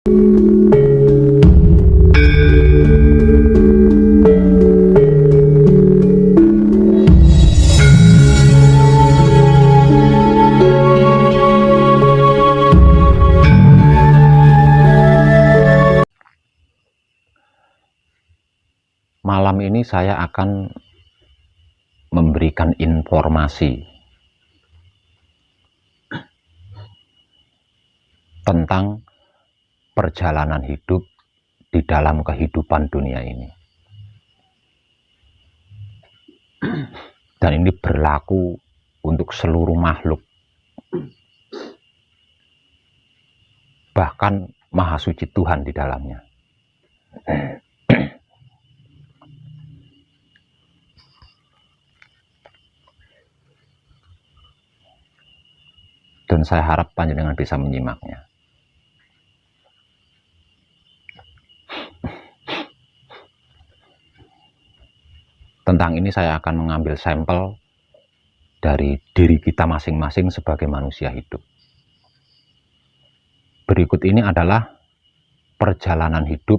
Malam ini saya akan memberikan informasi tentang perjalanan hidup di dalam kehidupan dunia ini. Dan ini berlaku untuk seluruh makhluk. Bahkan Maha Suci Tuhan di dalamnya. Dan saya harap panjenengan bisa menyimaknya. Tentang ini saya akan mengambil sampel dari diri kita masing-masing sebagai manusia hidup. Berikut ini adalah perjalanan hidup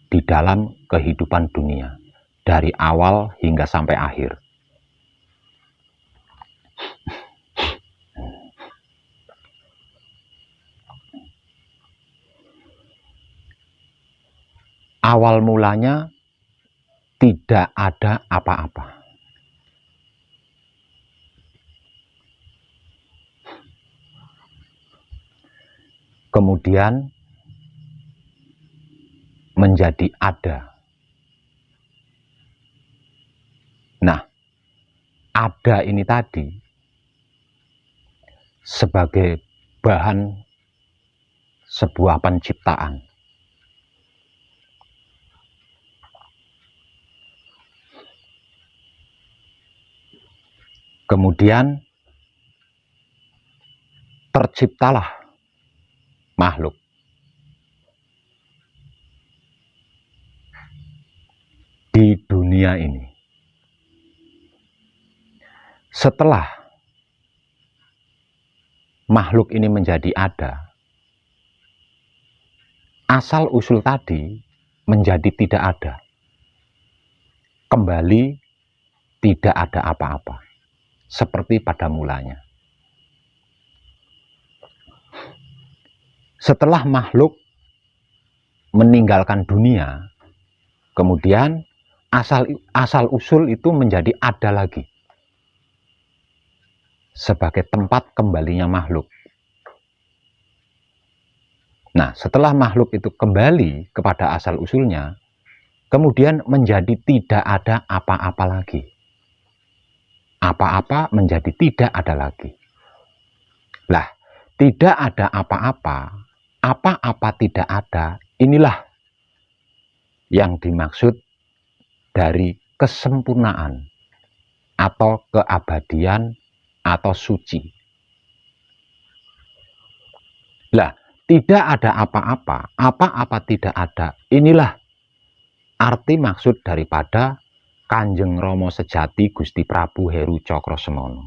di dalam kehidupan dunia, dari awal hingga sampai akhir. Awal mulanya tidak ada apa-apa. Kemudian menjadi ada. Nah, ada ini tadi sebagai bahan sebuah penciptaan. Kemudian terciptalah makhluk. Di dunia ini. Setelah makhluk ini menjadi ada, asal usul tadi menjadi tidak ada. Kembali tidak ada apa-apa. Seperti pada mulanya. Setelah makhluk meninggalkan dunia, kemudian asal usul itu menjadi ada lagi. Sebagai tempat kembalinya makhluk. Nah, setelah makhluk itu kembali kepada asal usulnya, kemudian menjadi tidak ada apa-apa lagi. Apa-apa menjadi tidak ada lagi. Lah, tidak ada apa-apa, apa-apa tidak ada, inilah yang dimaksud dari kesempurnaan atau keabadian atau suci. Lah, tidak ada apa-apa, apa-apa tidak ada, inilah arti maksud daripada Kanjeng Rama Sejati Gusti Prabu Heru Cakrosemono.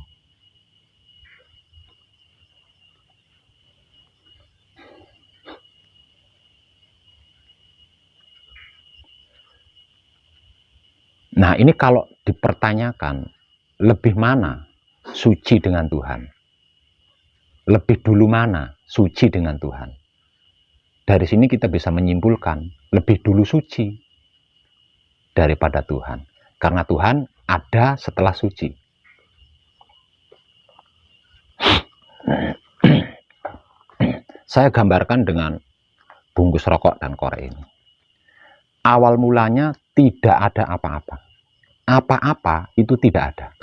Nah, ini kalau dipertanyakan, lebih mana suci dengan Tuhan? Lebih dulu mana suci dengan Tuhan? Dari sini kita bisa menyimpulkan, lebih dulu suci daripada Tuhan. Karena Tuhan ada setelah suci. Saya gambarkan dengan bungkus rokok dan korek ini. Awal mulanya tidak ada apa-apa. Apa-apa itu tidak ada.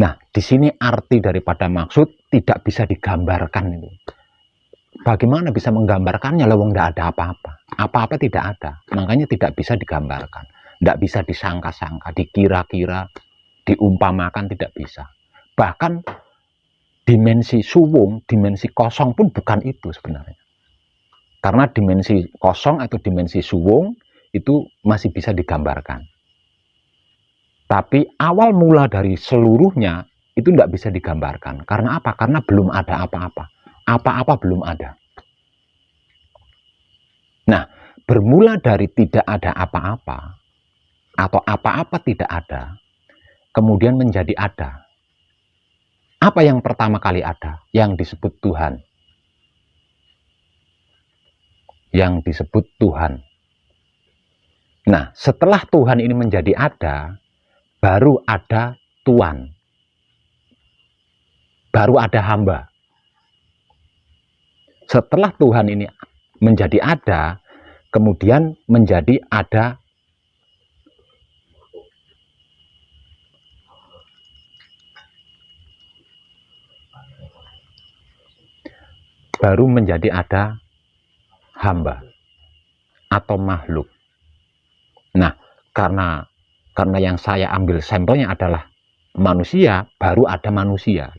Nah, di sini arti daripada maksud tidak bisa digambarkan itu. Bagaimana bisa menggambarkannya? Lewong tidak ada apa-apa. Apa-apa tidak ada. Makanya tidak bisa digambarkan. Tidak bisa disangka-sangka, dikira-kira, diumpamakan, tidak bisa. Bahkan dimensi suwung, dimensi kosong pun bukan itu sebenarnya. Karena dimensi kosong atau dimensi suwung itu masih bisa digambarkan. Tapi awal mula dari seluruhnya itu tidak bisa digambarkan. Karena apa? Karena belum ada apa-apa. Apa-apa belum ada. bermula dari tidak ada apa-apa atau apa-apa tidak ada, kemudian menjadi ada. Apa yang pertama kali ada? Yang disebut Tuhan. Yang disebut Tuhan. Nah, setelah Tuhan ini menjadi ada, baru ada Tuan. Baru ada hamba. Setelah Tuhan ini menjadi ada, kemudian menjadi ada baru menjadi ada hamba atau makhluk. Nah, karena yang saya ambil sampelnya adalah manusia, baru ada manusia.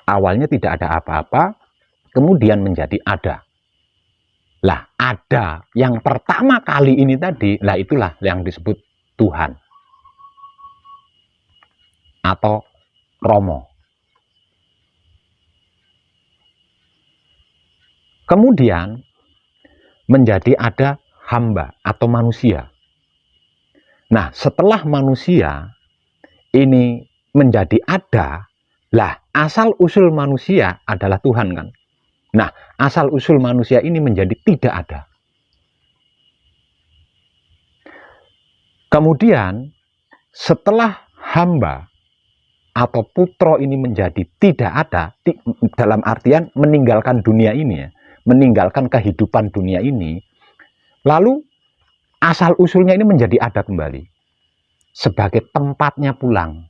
Awalnya tidak ada apa-apa, kemudian menjadi ada. Lah, ada yang pertama kali ini tadi, lah itulah yang disebut Tuhan atau Romo. Kemudian menjadi ada hamba atau manusia. Nah, setelah manusia ini menjadi ada, lah asal usul manusia adalah Tuhan kan. Nah, asal usul manusia ini menjadi tidak ada. Kemudian setelah hamba atau putro ini menjadi tidak ada, dalam artian meninggalkan dunia ini ya, meninggalkan kehidupan dunia ini, lalu asal usulnya ini menjadi ada kembali sebagai tempatnya pulang.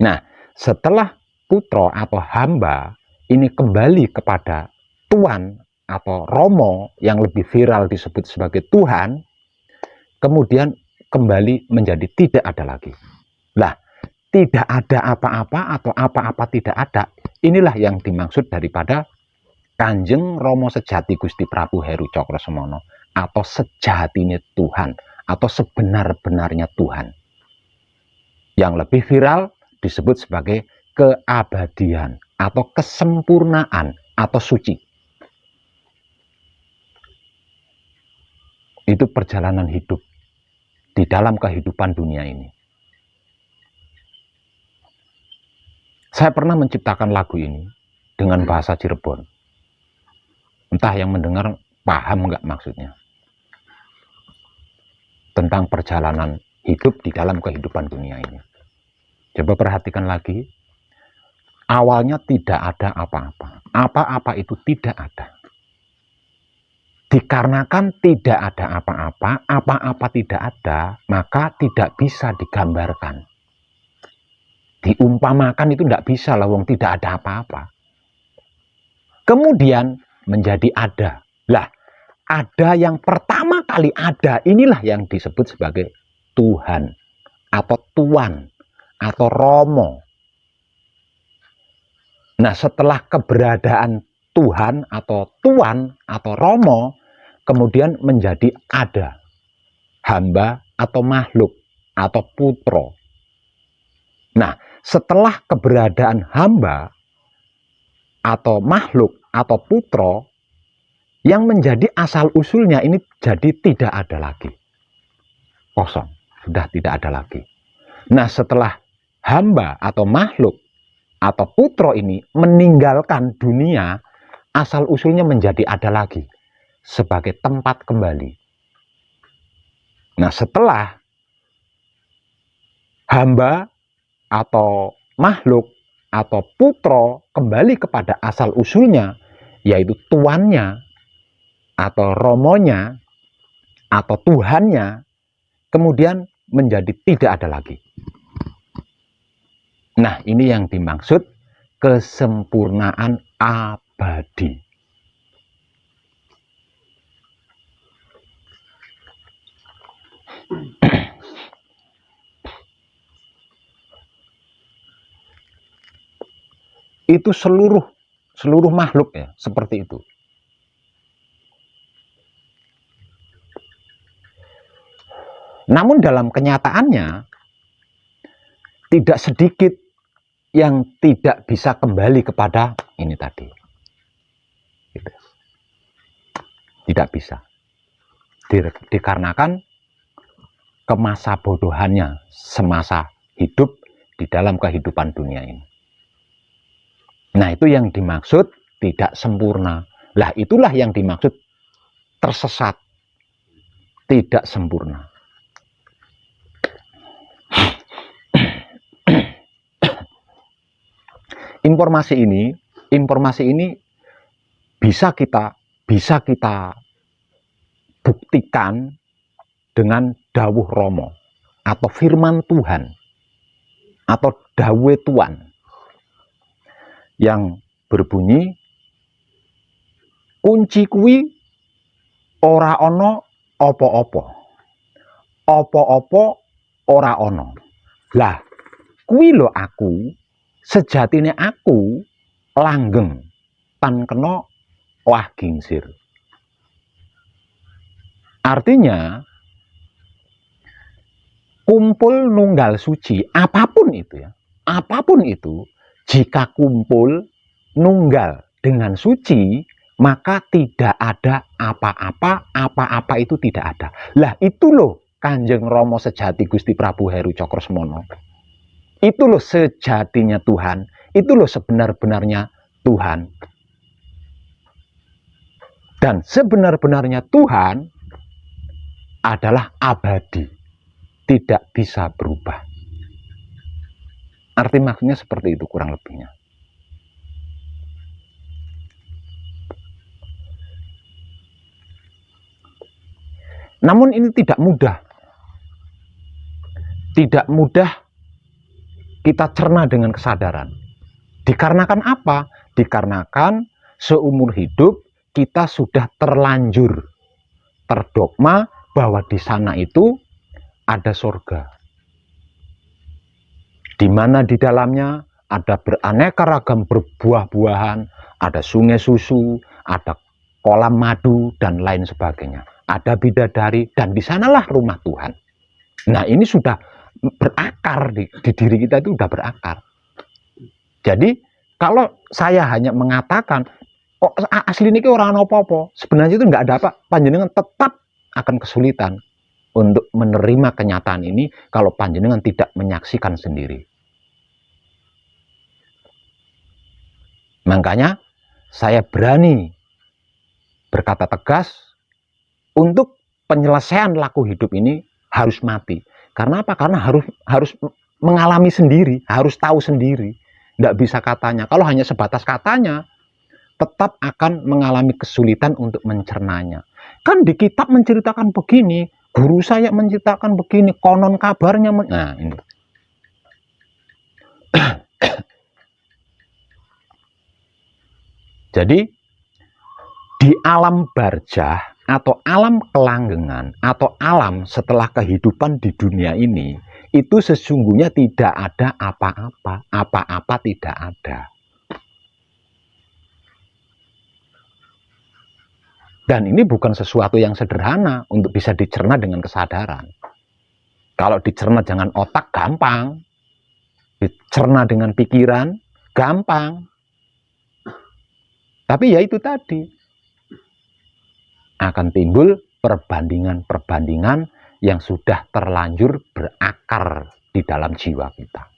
Nah, setelah putro atau hamba ini kembali kepada Tuan atau Romo yang lebih viral disebut sebagai Tuhan, kemudian kembali menjadi tidak ada lagi. Lah, tidak ada apa-apa atau apa-apa tidak ada, inilah yang dimaksud daripada Kanjeng Romo Sejati Gusti Prabu Heru Cokrosemono atau sejatinya Tuhan atau sebenar-benarnya Tuhan. Yang lebih viral disebut sebagai keabadian atau kesempurnaan atau suci. Itu perjalanan hidup di dalam kehidupan dunia ini. Saya pernah menciptakan lagu ini dengan bahasa Cirebon. Entah yang mendengar paham nggak maksudnya. Tentang perjalanan hidup di dalam kehidupan dunia ini. Coba perhatikan lagi. Awalnya tidak ada apa-apa. Apa-apa itu tidak ada. Dikarenakan tidak ada apa-apa, apa-apa tidak ada, maka tidak bisa digambarkan. Diumpamakan itu tidak bisa lah, wong tidak ada apa-apa. Kemudian menjadi ada. Lah, ada yang pertama kali ada, inilah yang disebut sebagai Tuhan atau Tuan atau Romo. Nah, setelah keberadaan Tuhan atau Tuan atau Romo, kemudian menjadi ada hamba atau makhluk atau putro. Nah, setelah keberadaan hamba atau makhluk atau putro, yang menjadi asal usulnya ini jadi tidak ada lagi. Kosong, sudah tidak ada lagi. Nah, setelah hamba atau makhluk atau putro ini meninggalkan dunia, asal usulnya menjadi ada lagi sebagai tempat kembali. Nah, setelah hamba atau makhluk atau putro kembali kepada asal usulnya, yaitu tuannya atau romonya atau Tuhannya, kemudian menjadi tidak ada lagi. Nah, ini yang dimaksud kesempurnaan abadi. Itu seluruh makhluk ya, seperti itu. Namun dalam kenyataannya tidak sedikit yang tidak bisa kembali kepada ini tadi. Gitu. Tidak bisa. dikarenakan kemasa bodohannya semasa hidup di dalam kehidupan dunia ini. Nah, itu yang dimaksud tidak sempurna. Lah, itulah yang dimaksud tersesat, tidak sempurna. Informasi ini bisa kita buktikan dengan dawuh Romo atau firman Tuhan atau dawe Tuhan yang berbunyi, kunci kuwi ora ono opo-opo, opo-opo ora ono. Lah, kuwi lho aku, sejatine aku langgeng tan kena wah gingsir. Artinya kumpul nunggal suci, apapun itu ya, apapun itu, jika kumpul nunggal dengan suci, maka tidak ada apa-apa, apa-apa itu tidak ada. Lah itu loh Kanjeng Rama sejati Gusti Prabu Heru Cokrosemono. Itu loh sejatinya Tuhan, itu loh sebenar-benarnya Tuhan. Dan sebenar-benarnya Tuhan adalah abadi, tidak bisa berubah. Arti maksudnya seperti itu kurang lebihnya. Namun ini tidak mudah. Tidak mudah kita cerna dengan kesadaran. Dikarenakan apa? Dikarenakan seumur hidup kita sudah terlanjur terdogma bahwa di sana itu ada surga, di mana di dalamnya ada beraneka ragam berbuah-buahan, ada sungai susu, ada kolam madu, dan lain sebagainya. Ada bidadari, dan di sanalah rumah Tuhan. Nah, ini sudah berakar di diri kita, itu sudah berakar. Jadi, kalau saya hanya mengatakan, oh, asli ini orang apa-apa, sebenarnya itu nggak ada apa, panjenengan tetap akan kesulitan untuk menerima kenyataan ini kalau panjenengan tidak menyaksikan sendiri. Makanya saya berani berkata tegas untuk penyelesaian laku hidup ini harus mati. Karena apa? Karena harus mengalami sendiri, harus tahu sendiri. Nggak bisa katanya. Kalau hanya sebatas katanya, tetap akan mengalami kesulitan untuk mencernanya. Kan di kitab menceritakan begini, guru saya menceritakan begini, konon kabarnya. Nah, ini. Jadi, di alam barjah atau alam kelanggengan atau alam setelah kehidupan di dunia ini, itu sesungguhnya tidak ada apa-apa, apa-apa tidak ada. Dan ini bukan sesuatu yang sederhana untuk bisa dicerna dengan kesadaran. Kalau dicerna dengan otak gampang, dicerna dengan pikiran gampang. Tapi ya itu tadi, akan timbul perbandingan-perbandingan yang sudah terlanjur berakar di dalam jiwa kita.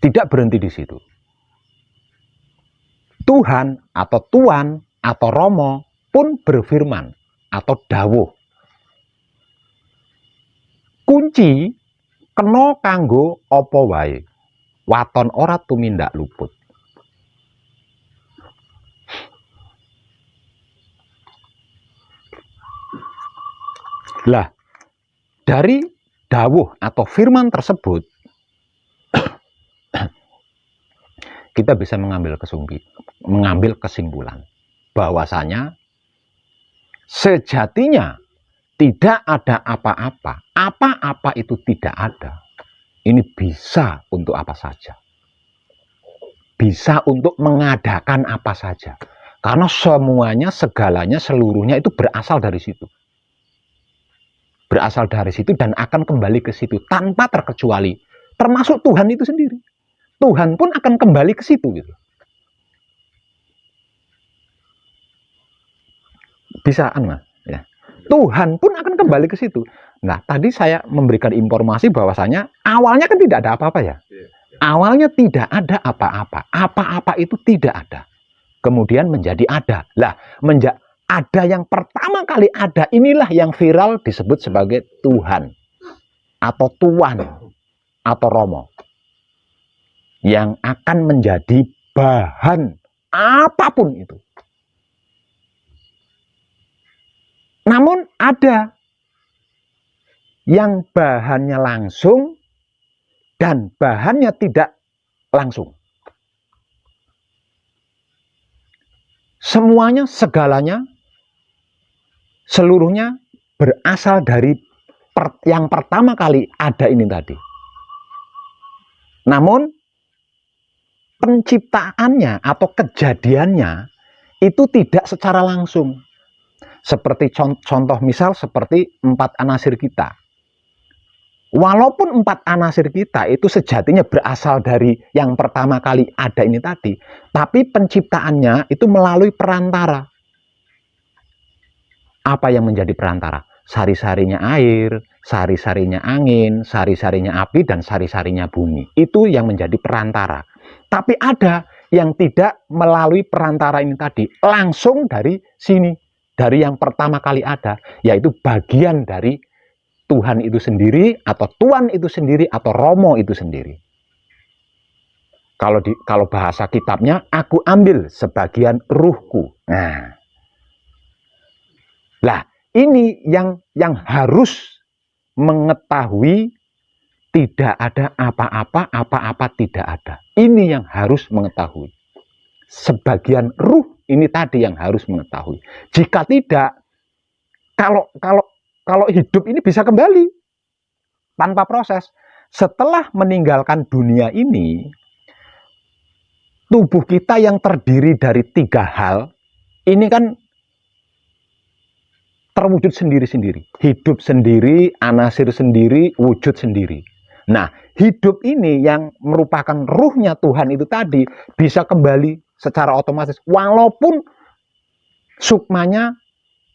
Tidak berhenti di situ. Tuhan atau Tuan atau Romo pun berfirman atau dawuh. Kunci kena kanggo apa wae, waton ora tumindak luput. Lah, dari dawuh atau firman tersebut kita bisa mengambil kesimpulan bahwasanya sejatinya tidak ada apa-apa, apa-apa itu tidak ada. Ini bisa untuk apa saja, bisa untuk mengadakan apa saja, karena semuanya, segalanya, seluruhnya itu berasal dari situ, dan akan kembali ke situ tanpa terkecuali, termasuk Tuhan itu sendiri. Tuhan pun akan kembali ke situ gitu. Bisaan Mas ya. Tuhan pun akan kembali ke situ. Nah, tadi saya memberikan informasi bahwasanya awalnya kan tidak ada apa-apa ya. Awalnya tidak ada apa-apa. Apa-apa itu tidak ada. Kemudian menjadi ada. Lah, ada yang pertama kali ada, inilah yang viral disebut sebagai Tuhan atau Tuan atau Romo, yang akan menjadi bahan apapun itu. Namun ada yang bahannya langsung dan bahannya tidak langsung. Semuanya, segalanya, seluruhnya berasal dari yang pertama kali ada ini tadi. Namun penciptaannya atau kejadiannya itu tidak secara langsung. Seperti contoh misal seperti 4 anasir kita. Walaupun 4 anasir kita itu sejatinya berasal dari yang pertama kali ada ini tadi, tapi penciptaannya itu melalui perantara. Apa yang menjadi perantara? Sari-sarinya air, sari-sarinya angin, sari-sarinya api, dan sari-sarinya bumi. Itu yang menjadi perantara. Tapi ada yang tidak melalui perantara ini tadi, langsung dari sini. Dari yang pertama kali ada, yaitu bagian dari Tuhan itu sendiri, atau Tuan itu sendiri, atau Romo itu sendiri. Kalau bahasa kitabnya, aku ambil sebagian ruhku. Nah, lah ini yang harus mengetahui tidak ada apa-apa, apa-apa tidak ada. Ini yang harus mengetahui. Sebagian ruh ini tadi yang harus mengetahui. Jika tidak, kalau hidup ini bisa kembali tanpa proses. Setelah meninggalkan dunia ini, tubuh kita yang terdiri dari 3 hal, ini kan terwujud sendiri-sendiri. Hidup sendiri, anasir sendiri, wujud sendiri. Nah, hidup ini yang merupakan ruhnya Tuhan itu tadi bisa kembali secara otomatis. Walaupun sukmanya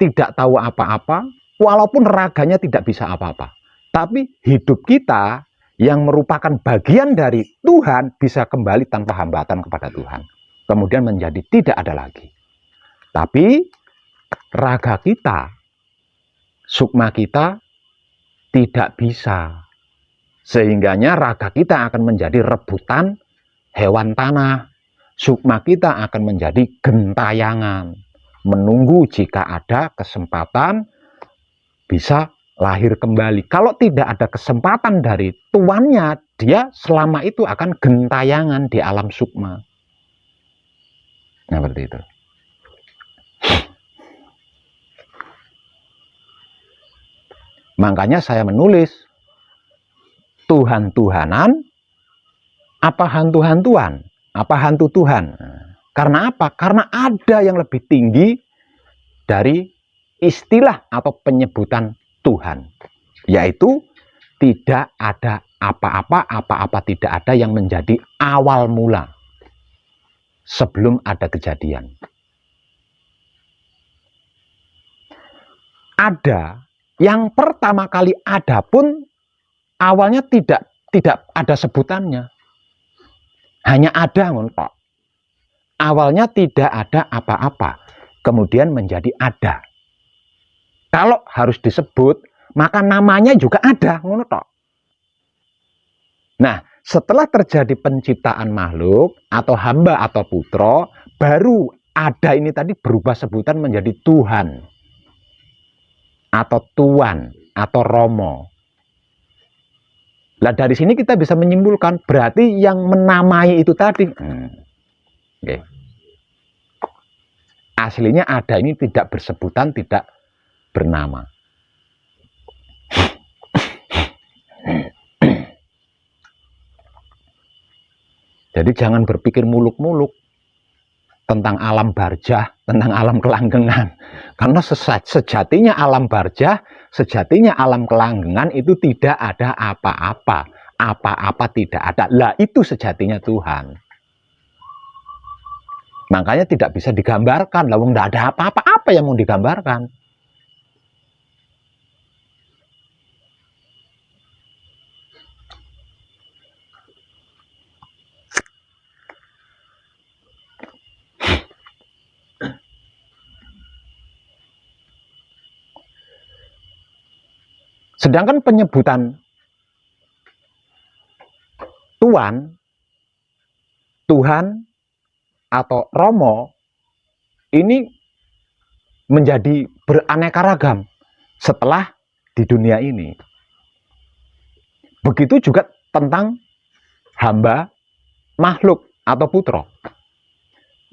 tidak tahu apa-apa, walaupun raganya tidak bisa apa-apa. Tapi hidup kita yang merupakan bagian dari Tuhan bisa kembali tanpa hambatan kepada Tuhan. Kemudian menjadi tidak ada lagi. Tapi raga kita, sukma kita tidak bisa. Sehingganya raga kita akan menjadi rebutan hewan tanah. Sukma kita akan menjadi gentayangan. Menunggu jika ada kesempatan bisa lahir kembali. Kalau tidak ada kesempatan dari tuannya, dia selama itu akan gentayangan di alam sukma. Nah, seperti itu. Makanya saya menulis Tuhan-Tuhanan apa hantu-hantuan, apa hantu Tuhan. Karena apa? Karena ada yang lebih tinggi dari istilah atau penyebutan Tuhan, yaitu tidak ada apa-apa, apa-apa tidak ada yang menjadi awal mula sebelum ada kejadian. Ada yang pertama kali ada pun awalnya tidak ada sebutannya, hanya ada ngontok. Awalnya tidak ada apa-apa, kemudian menjadi ada. Kalau harus disebut, maka namanya juga ada, ngontok. Nah, setelah terjadi penciptaan makhluk atau hamba atau putra, baru ada ini tadi berubah sebutan menjadi Tuhan atau Tuan atau Romo. Nah, dari sini kita bisa menyimpulkan berarti yang menamai itu tadi okay. Aslinya ada ini tidak bersebutan, tidak bernama. Jadi jangan berpikir muluk-muluk tentang alam barjah, tentang alam kelanggengan. Karena sejatinya alam barjah, sejatinya alam kelanggengan itu tidak ada apa-apa. apa-apa tidak ada. Lah itu sejatinya Tuhan. Makanya tidak bisa digambarkan. Lah tidak ada apa-apa yang mau digambarkan. Sedangkan penyebutan Tuhan atau Romo ini menjadi beraneka ragam setelah di dunia ini. Begitu juga tentang hamba, makhluk atau putra.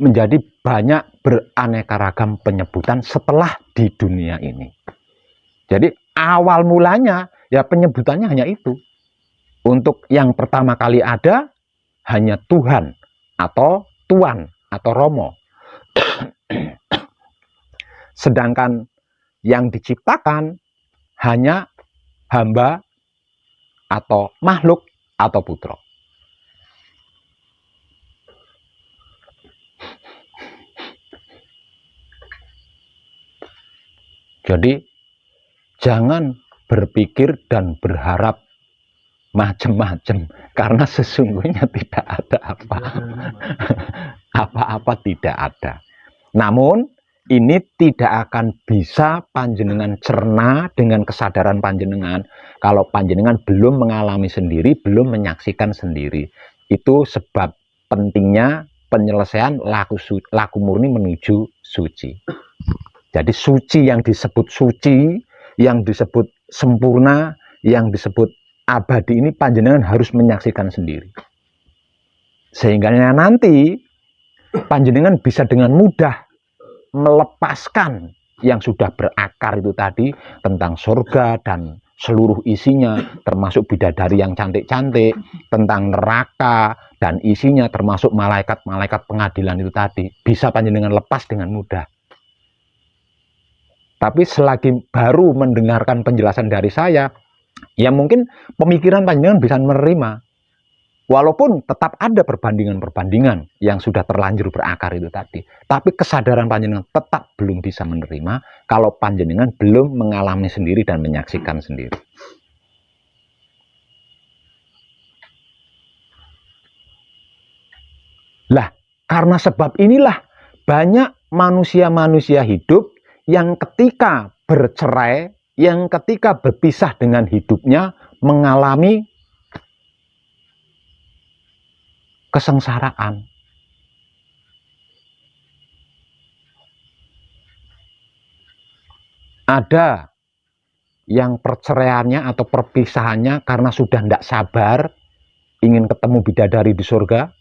Menjadi banyak beraneka ragam penyebutan setelah di dunia ini. Jadi awal mulanya ya penyebutannya hanya itu. Untuk yang pertama kali ada hanya Tuhan atau Tuan atau Romo. Sedangkan yang diciptakan hanya hamba atau makhluk atau putra. Jadi jangan berpikir dan berharap macam-macam, karena sesungguhnya tidak ada apa-apa tidak ada. Namun ini tidak akan bisa panjenengan cerna dengan kesadaran panjenengan kalau panjenengan belum mengalami sendiri, belum menyaksikan sendiri. Itu sebab pentingnya penyelesaian laku murni menuju suci. Jadi suci, yang disebut suci, yang disebut sempurna, yang disebut abadi ini panjenengan harus menyaksikan sendiri. Sehingga nanti panjenengan bisa dengan mudah melepaskan yang sudah berakar itu tadi tentang surga dan seluruh isinya, termasuk bidadari yang cantik-cantik, tentang neraka dan isinya, termasuk malaikat-malaikat pengadilan itu tadi, bisa panjenengan lepas dengan mudah. Tapi selagi baru mendengarkan penjelasan dari saya, ya mungkin pemikiran panjenengan bisa menerima. Walaupun tetap ada perbandingan-perbandingan yang sudah terlanjur berakar itu tadi. Tapi kesadaran panjenengan tetap belum bisa menerima kalau panjenengan belum mengalami sendiri dan menyaksikan sendiri. Lah, karena sebab inilah banyak manusia-manusia hidup yang ketika bercerai, yang ketika berpisah dengan hidupnya mengalami kesengsaraan. Ada yang perceraiannya atau perpisahannya karena sudah tidak sabar ingin ketemu bidadari di surga.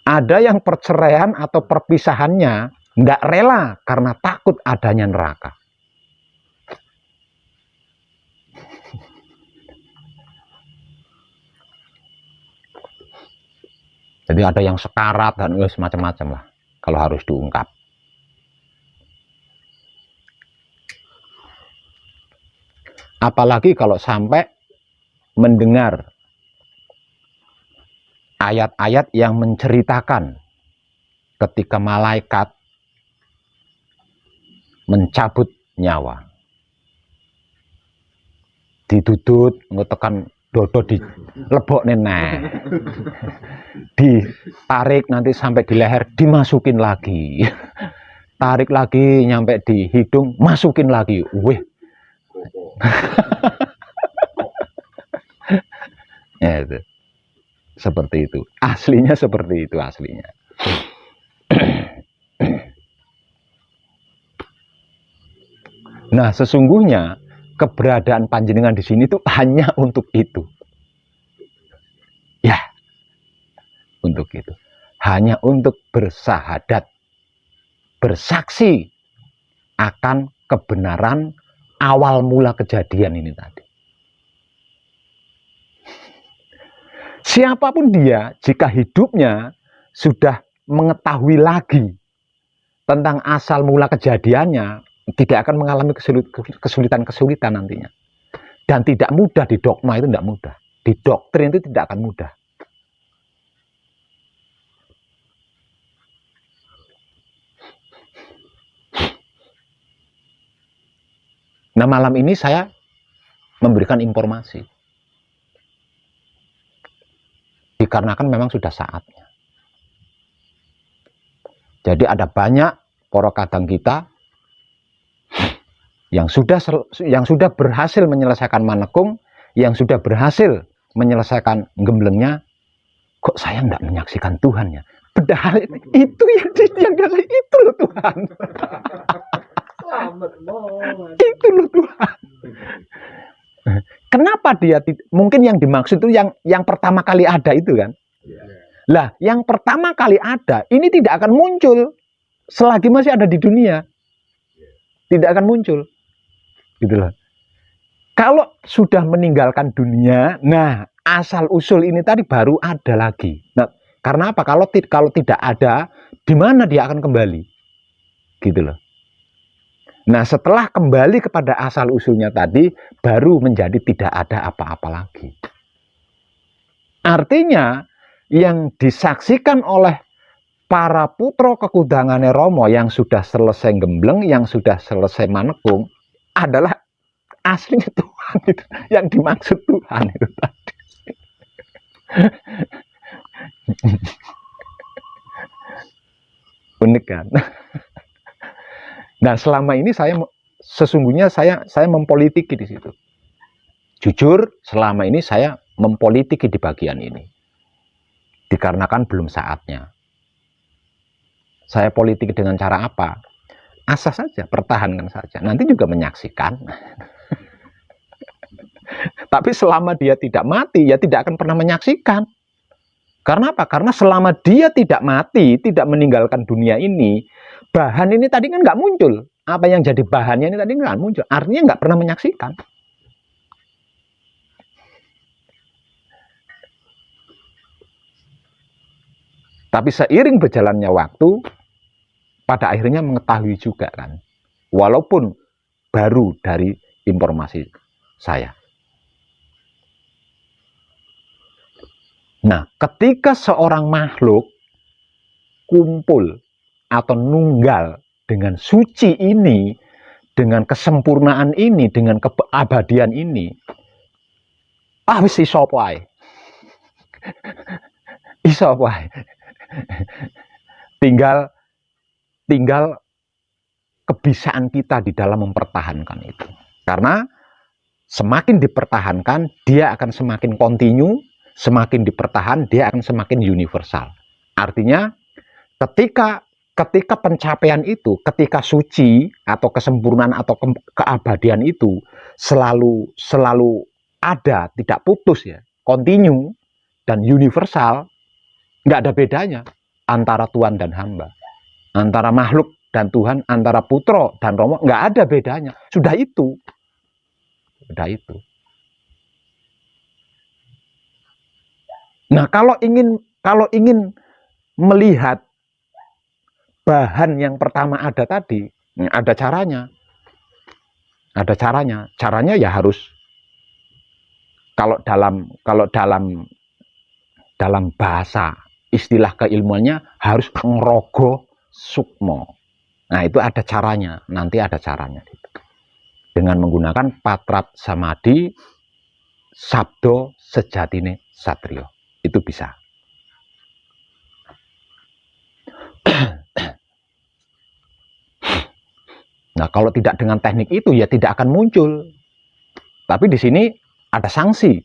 Ada yang perceraian atau perpisahannya tidak rela karena takut adanya neraka. Jadi ada yang sekarat dan semacam-macam lah kalau harus diungkap. Apalagi kalau sampai mendengar ayat-ayat yang menceritakan ketika malaikat mencabut nyawa, ditudut, ngetekan dodo di lebok nenek, ditarik nanti sampai di leher, dimasukin lagi, tarik lagi nyampe di hidung, masukin lagi, wih. Ya, itu. Seperti itu, aslinya seperti itu aslinya. Nah, sesungguhnya keberadaan panjenengan di sini itu hanya untuk itu. Ya, untuk itu. Hanya untuk bersahadat, bersaksi akan kebenaran awal mula kejadian ini tadi. Siapapun dia, jika hidupnya sudah mengetahui lagi tentang asal mula kejadiannya, tidak akan mengalami kesulitan-kesulitan nantinya. Dan tidak mudah, di dogma itu tidak mudah. didoktrin itu tidak akan mudah. Nah, malam ini saya memberikan informasi. Dikarenakan memang sudah saatnya. Jadi ada banyak para kadang kita yang sudah berhasil menyelesaikan manekung, yang sudah berhasil menyelesaikan gemblengnya, kok saya nggak menyaksikan Tuhan ya? Padahal itu yang itu loh Tuhan. Itu loh Tuhan. Kenapa dia mungkin yang dimaksud itu yang pertama kali ada itu kan? Lah, yang pertama kali ada ini tidak akan muncul selagi masih ada di dunia. Tidak akan muncul. Gitu loh. Kalau sudah meninggalkan dunia, nah asal usul ini tadi baru ada lagi. Nah, karena apa? Kalau tidak ada, di mana dia akan kembali? Gitu loh. Nah, setelah kembali kepada asal usulnya tadi, baru menjadi tidak ada apa-apa lagi. Artinya, yang disaksikan oleh para putra kekudangane Romo yang sudah selesai gembleng, yang sudah selesai manekung, adalah aslinya Tuhan itu, yang dimaksud Tuhan itu tadi. Unik kan? Nah, selama ini sesungguhnya saya mempolitiki di situ. Jujur, selama ini saya mempolitiki di bagian ini. Dikarenakan belum saatnya. Saya politik dengan cara apa? Asas saja, pertahankan saja. Nanti juga menyaksikan. Tapi selama dia tidak mati, ya tidak akan pernah menyaksikan. Karena apa? Karena selama dia tidak mati, tidak meninggalkan dunia ini, bahan ini tadi kan nggak muncul. Apa yang jadi bahannya ini tadi nggak muncul. Artinya nggak pernah menyaksikan. Tapi seiring berjalannya waktu, pada akhirnya mengetahui juga kan. Walaupun baru dari informasi saya. Nah, ketika seorang makhluk kumpul atau nunggal dengan suci ini, dengan kesempurnaan ini, dengan keabadian ini, wis iso apa ae. Iso apa ae. Tinggal kebisaan kita di dalam mempertahankan itu. Karena semakin dipertahankan, dia akan semakin kontinu, semakin dipertahan, dia akan semakin universal. Artinya, ketika pencapaian itu, ketika suci atau kesempurnaan atau keabadian itu selalu ada, tidak putus ya, kontinu dan universal, nggak ada bedanya antara Tuhan dan hamba, antara makhluk dan Tuhan, antara putra dan Romo, nggak ada bedanya. Sudah itu. Nah, kalau ingin melihat bahan yang pertama ada tadi, ada caranya. Caranya ya harus, kalau dalam bahasa istilah keilmuannya harus ngerogo sukmo. Nah, itu ada caranya, nanti ada caranya. Dengan menggunakan patrat samadhi, sabdo sejatine satrio. Itu bisa. Nah, kalau tidak dengan teknik itu ya tidak akan muncul. Tapi di sini ada sanksi.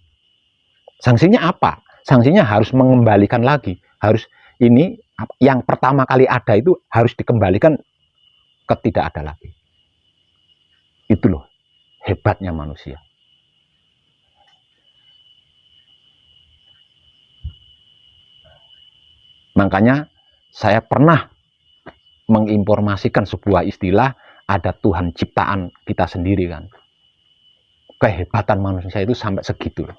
Sanksinya apa? Sanksinya harus mengembalikan lagi. Harus ini yang pertama kali ada itu harus dikembalikan ke tidak ada lagi. Itu loh hebatnya manusia. Makanya saya pernah menginformasikan sebuah istilah, ada Tuhan ciptaan kita sendiri kan. Kehebatan manusia itu sampai segitu.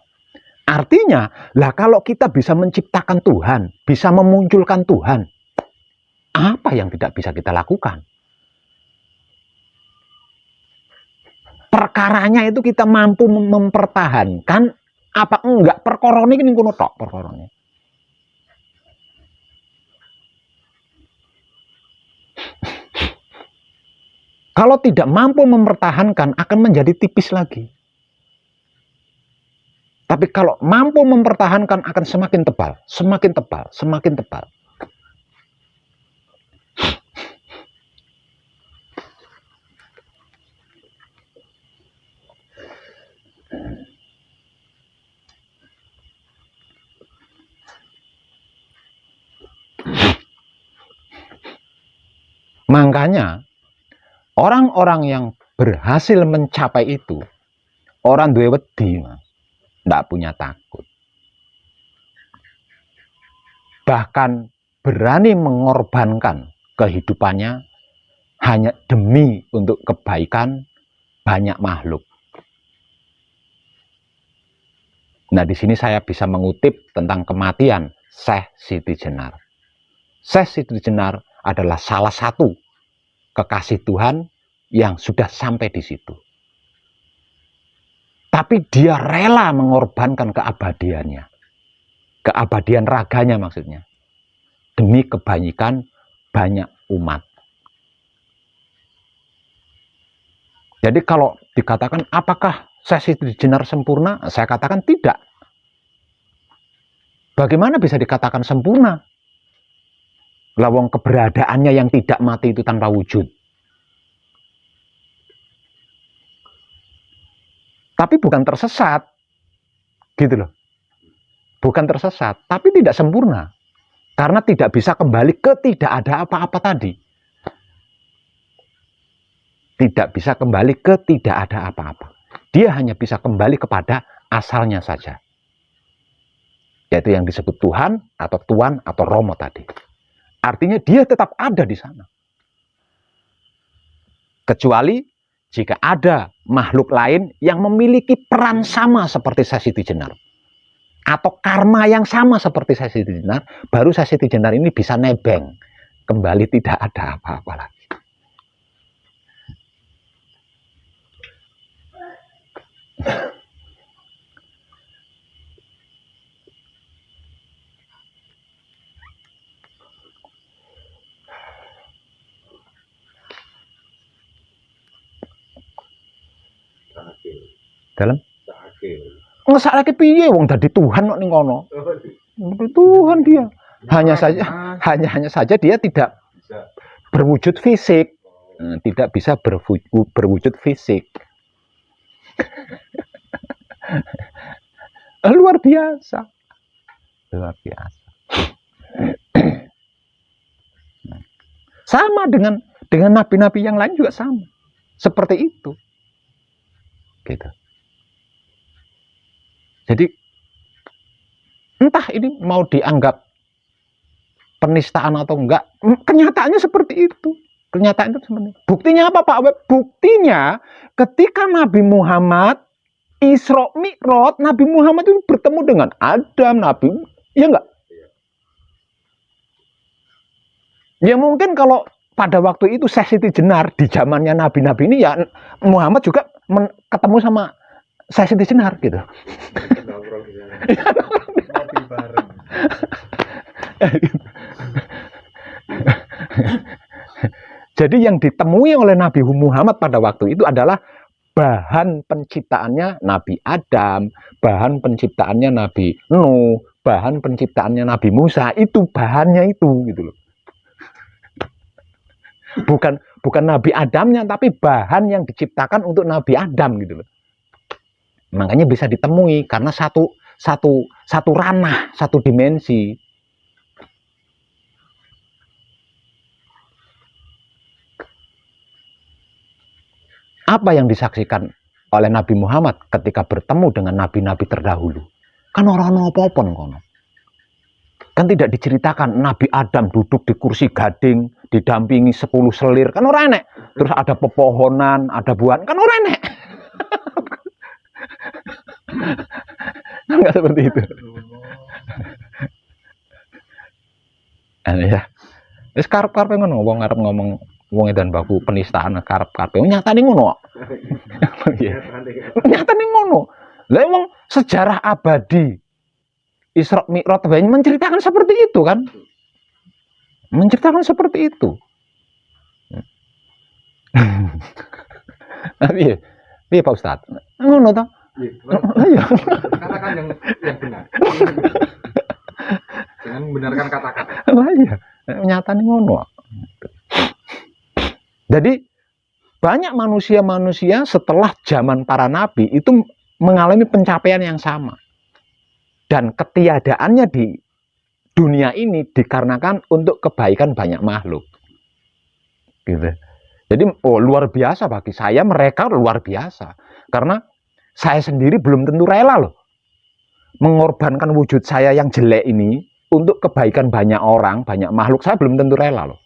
Artinya, lah kalau kita bisa menciptakan Tuhan, bisa memunculkan Tuhan, apa yang tidak bisa kita lakukan? Perkaranya itu kita mampu mempertahankan apa enggak perkara niki ning kono tok perkarane. Kalau tidak mampu mempertahankan akan menjadi tipis lagi. Tapi kalau mampu mempertahankan akan semakin tebal, semakin tebal, semakin tebal. Makanya orang-orang yang berhasil mencapai itu, orang duwe wedi, ndak punya takut. Bahkan berani mengorbankan kehidupannya hanya demi untuk kebaikan banyak makhluk. Nah, di sini saya bisa mengutip tentang kematian Syekh Siti Jenar. Syekh Siti Jenar adalah salah satu kekasih Tuhan yang sudah sampai di situ. Tapi dia rela mengorbankan keabadiannya. Keabadian raganya maksudnya. Demi kebaikan banyak umat. Jadi kalau dikatakan apakah Syekh Siti Jenar sempurna? Saya katakan tidak. Bagaimana bisa dikatakan sempurna? Lawang keberadaannya yang tidak mati itu tanpa wujud. Tapi bukan tersesat. Gitu loh. Bukan tersesat, tapi tidak sempurna. Karena tidak bisa kembali ke tidak ada apa-apa tadi. Tidak bisa kembali ke tidak ada apa-apa. Dia hanya bisa kembali kepada asalnya saja. Yaitu yang disebut Tuhan atau Tuan atau Romo tadi. Artinya dia tetap ada di sana. Kecuali jika ada makhluk lain yang memiliki peran sama seperti Syekh Siti Jenar. Atau karma yang sama seperti Syekh Siti Jenar, baru Syekh Siti Jenar ini bisa nebeng. Kembali tidak ada apa-apa lagi. Dalam ngesake piye wong dadi Tuhan kok ning kono. Tuhan dia. Hanya saja dia tidak berwujud fisik. Tidak bisa berwujud fisik. Luar biasa. Luar biasa. Sama dengan nabi-nabi yang lain juga sama. Seperti itu. Gitu. Jadi entah ini mau dianggap penistaan atau enggak, kenyataannya seperti itu. Kenyataan itu seperti itu. Buktinya apa Pak Web? Buktinya ketika Nabi Muhammad Isra Mi'raj, Nabi Muhammad itu bertemu dengan Adam, Nabi, ya enggak? Ya mungkin kalau pada waktu itu Syekh Siti Jenar di zamannya Nabi-Nabi ini ya Muhammad juga ketemu sama Syekh Siti Jenar gitu. Jadi yang ditemui oleh Nabi Muhammad pada waktu itu adalah bahan penciptaannya Nabi Adam, bahan penciptaannya Nabi Nuh, bahan penciptaannya Nabi Musa, itu bahannya itu gitu loh. Bukan Nabi Adamnya, tapi bahan yang diciptakan untuk Nabi Adam gitu loh. Makanya bisa ditemui karena satu ranah, satu dimensi. Apa yang disaksikan oleh Nabi Muhammad ketika bertemu dengan nabi-nabi terdahulu? Kan orang apa-apa kono. Kan tidak diceritakan Nabi Adam duduk di kursi gading, didampingi 10 selir, kan ora enek. Terus ada pepohonan, ada buah, kan ora enek. Enggak seperti itu. Ya. Wis karep-karepe ngono, wong arep ngomong wong edan baku penistaan karep-karepe. Nyatane ngono. Nyatane ngono. Lah emang sejarah abadi Isra Mi'raj menceritakan seperti itu kan? Menceritakan seperti itu. Iya, iya Pak Ustadz. Ngono toh? Iya. Katakan yang benar. Jangan membenarkan kata-kata. Iya, nyatanya ngono. Jadi banyak manusia-manusia setelah zaman para nabi itu mengalami pencapaian yang sama. Dan ketiadaannya di dunia ini dikarenakan untuk kebaikan banyak makhluk. Gitu. Jadi luar biasa bagi saya, mereka luar biasa. Karena saya sendiri belum tentu rela loh mengorbankan wujud saya yang jelek ini untuk kebaikan banyak orang, banyak makhluk. Saya belum tentu rela loh.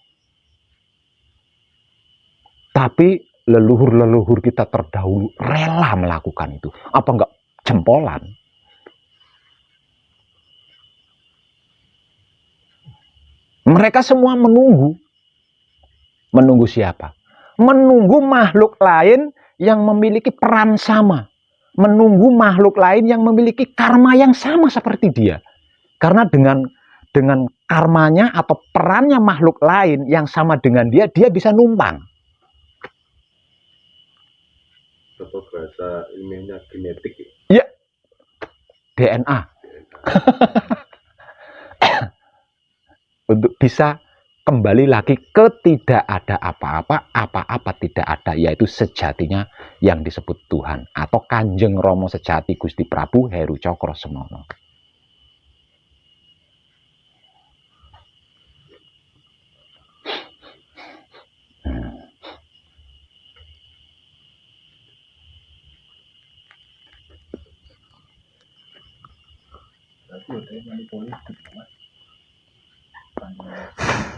Tapi leluhur-leluhur kita terdahulu rela melakukan itu. Apa enggak jempolan? Mereka semua menunggu. Menunggu siapa? Menunggu makhluk lain yang memiliki peran sama. Menunggu makhluk lain yang memiliki karma yang sama seperti dia. Karena dengan karmanya atau perannya makhluk lain yang sama dengan dia bisa numpang. Atau bahasa ilmiahnya genetik. Ya, DNA. Untuk bisa kembali lagi ke tidak ada apa-apa, apa-apa tidak ada, yaitu sejatinya yang disebut Tuhan atau Kanjeng Rama Sejati Gusti Prabu Heru Cokro Semono.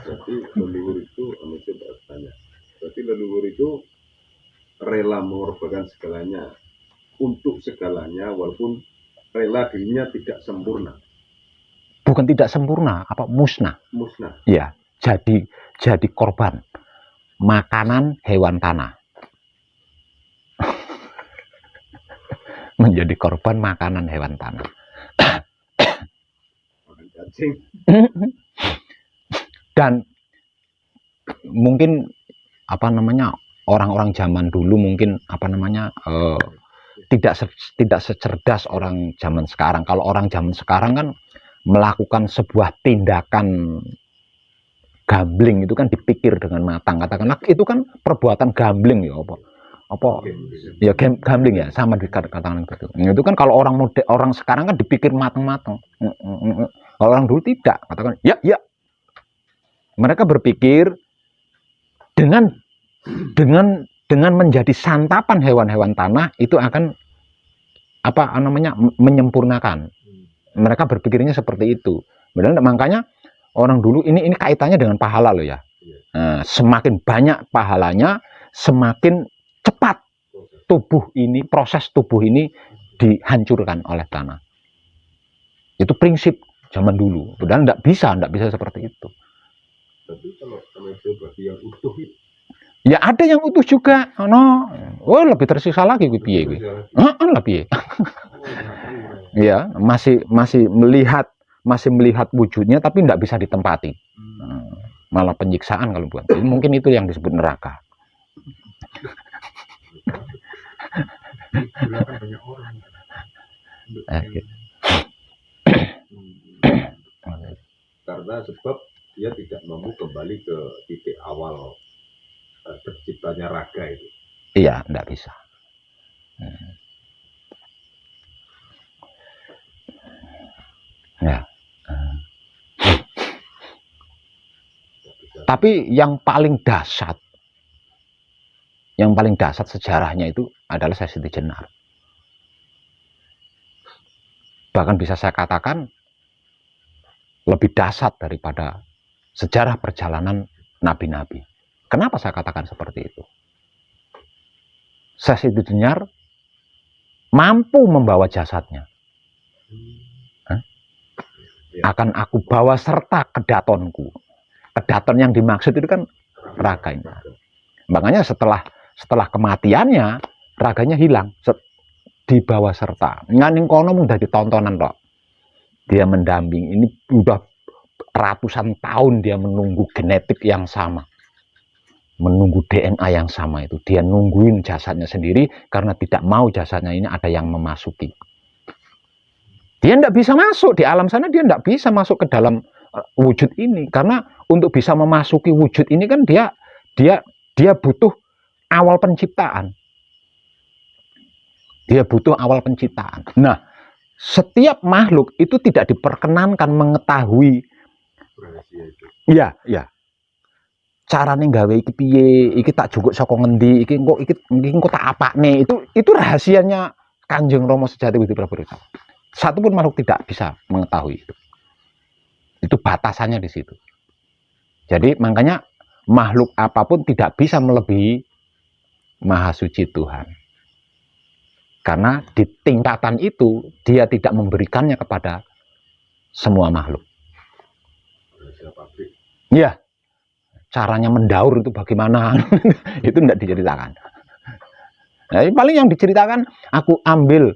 Jadi leluhur itu, saya bertanya, berarti leluhur itu rela mengorbankan segalanya untuk segalanya, walaupun rela dirinya tidak sempurna. Bukan tidak sempurna, apa musnah. Musnah. Ya, jadi korban makanan hewan tanah. Menjadi korban makanan hewan tanah. Makan cacing. Dan mungkin apa namanya orang-orang zaman dulu mungkin apa namanya tidak secerdas orang zaman sekarang. Kalau orang zaman sekarang kan melakukan sebuah tindakan gambling itu kan dipikir dengan matang. Katakanlah itu kan perbuatan gambling ya apa ya gambling ya, sama dikatakan gitu. Itu kan kalau orang sekarang kan dipikir matang-matang. Kalau orang dulu tidak, katakan ya mereka berpikir dengan menjadi santapan hewan-hewan tanah itu akan apa namanya menyempurnakan. Mereka berpikirnya seperti itu. Benar, makanya orang dulu ini kaitannya dengan pahala loh ya. Nah, semakin banyak pahalanya, semakin cepat proses tubuh ini dihancurkan oleh tanah. Itu prinsip zaman dulu. Padahal tidak bisa seperti itu. Tapi kalau itu bagi yang utuh itu, ya ada yang utuh juga. Lebih tersisa lagi gue piye gue. Lebih. Ya, masih melihat wujudnya tapi tidak bisa ditempati. Malah penyiksaan kalau bukan. Mungkin itu yang disebut neraka. Banyak orang. Karena sebab dia tidak mampu kembali ke titik awal terciptanya raga itu. Iya, tidak bisa. Ya. Tapi yang paling dahsyat sejarahnya itu adalah Syekh Siti Jenar. Bahkan bisa saya katakan lebih dahsyat daripada sejarah perjalanan nabi-nabi. Kenapa saya katakan seperti itu? Syekh Siti Jenar mampu membawa jasadnya. Akan aku bawa serta kedatonku. Kedaton yang dimaksud itu kan raganya. Makanya setelah kematiannya raganya hilang. dibawa serta. Nganing kono mung dadi tontonan tok. Dia mendamping. Ini udah ratusan tahun dia menunggu genetik yang sama. Menunggu DNA yang sama itu. Dia nungguin jasadnya sendiri karena tidak mau jasadnya ini ada yang memasuki. Dia tidak bisa masuk di alam sana, dia tidak bisa masuk ke dalam wujud ini karena untuk bisa memasuki wujud ini kan dia butuh awal penciptaan. Dia butuh awal penciptaan. Nah, setiap makhluk itu tidak diperkenankan mengetahui. Iya, iya. Carane gawe iki piye, iki tak jukuk saka ngendi, iki engko tak apakne. Itu rahasianya Kanjeng Rama Sejati Gusti Prabu Rita. Satu pun makhluk tidak bisa mengetahui itu. Itu batasannya di situ. Jadi makanya makhluk apapun tidak bisa melebihi Maha Suci Tuhan. Karena di tingkatan itu dia tidak memberikannya kepada semua makhluk. Iya. Caranya mendaur itu bagaimana? Itu tidak diceritakan. Nah, paling yang diceritakan aku ambil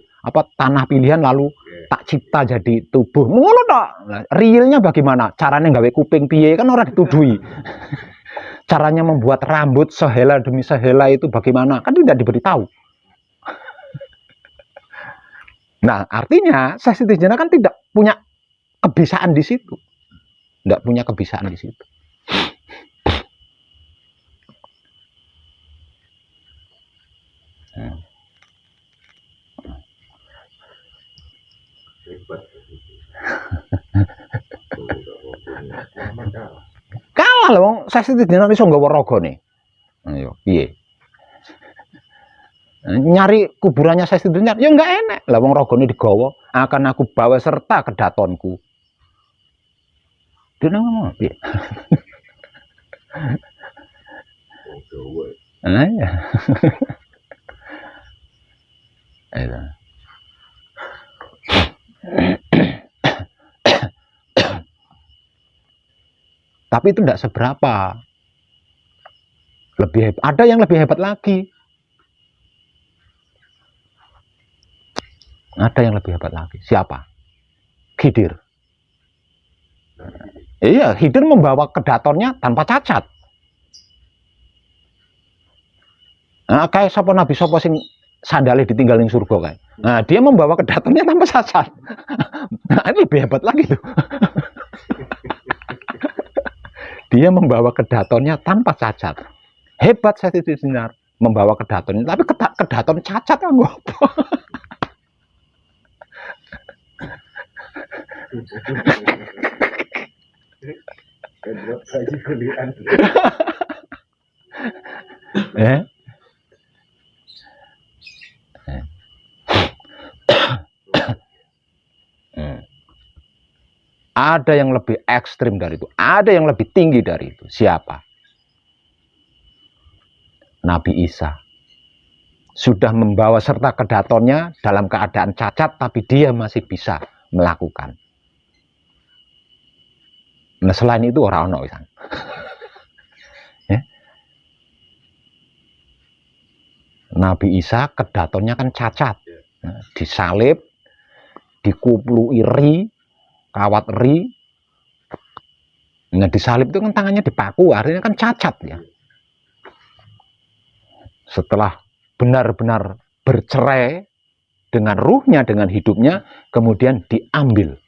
tanah pilihan lalu tak cipta jadi tubuh. Ngono tok. Nah, realnya bagaimana? Caranya gawe kuping piye kan orang dituduhi. Caranya membuat rambut sehela demi sehela itu bagaimana? Kan tidak diberitahu. Nah, artinya Sesi Trijana kan tidak punya kebisaan di situ. Tidak punya kebisaan di situ. Kalah loh, Sesi Trijana iso nggawa ragane. Ayo, piye? Nyari kuburannya Sesi Trijana ya enggak enak. Lah wong ragane digawa, akan aku bawa serta ke datonku. Dia ngomong piye? Ya. Tapi itu tidak seberapa. Lebih hebat. Ada yang lebih hebat lagi. Ada yang lebih hebat lagi. Siapa? Khidir. Iya, Khidir membawa kedatonnya tanpa cacat. Nah, kayak sapa nabi sapa sing sandalnya ditinggalin surga kayak. Nah, dia membawa kedatonnya tanpa cacat. Nah, ini lebih hebat lagi tuh. Dia membawa kedatonnya tanpa cacat. Hebat Sesi Trijana membawa kedatonnya, tapi kedaton cacat kan apa? Ada yang lebih ekstrim dari itu, ada yang lebih tinggi dari itu. Siapa? Nabi Isa. Sudah membawa serta kedatonnya dalam keadaan cacat, tapi dia masih bisa melakukan. Nah, selain itu orang-orang wisan. Nabi Isa kedatonnya kan cacat. Nah, disalib, dikuplu iri, kawat ri. Nah, disalib itu kan tangannya dipaku, artinya kan cacat ya. Setelah benar-benar bercerai dengan ruhnya, dengan hidupnya, kemudian diambil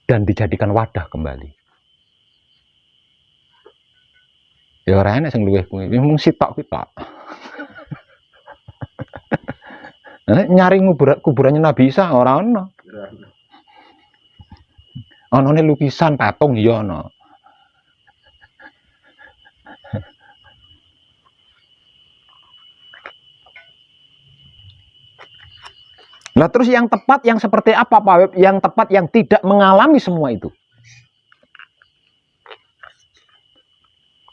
dan dijadikan wadah kembali. Ya orang enak sing luwih kuwi, mung sitok kita. Nyari kuburannya Nabi Isa ora ono. Onone lukisan patung ya ono. Nah, terus yang tepat yang seperti apa Pak Web? Yang tepat yang tidak mengalami semua itu.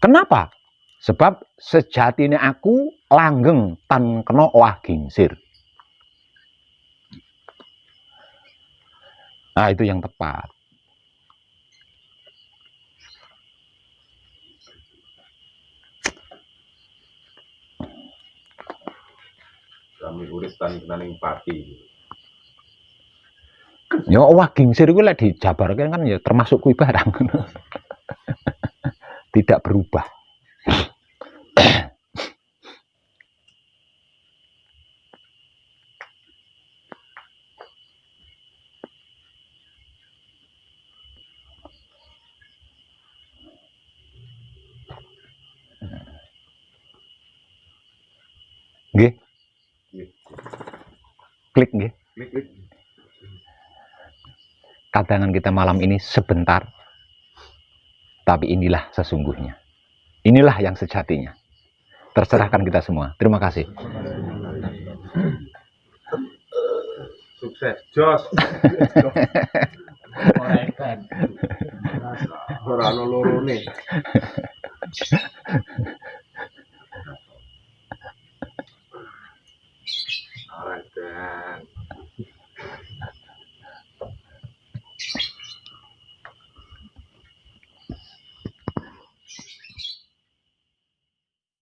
Kenapa? Sebab sejatinya aku langgeng tan kena owah gingsir. Nah, itu yang tepat. Sama urip taning pati. Ya wah gingsir kuwi lek dijabarke kan ya termasuk kuwi barang. Tidak berubah. Nggih. Klik nggih. Klik. Kadangan kita malam ini sebentar, tapi inilah sesungguhnya. Inilah yang sejatinya. Terserahkan kita semua. Terima kasih. Sukses, Jos. Ora ono lorone.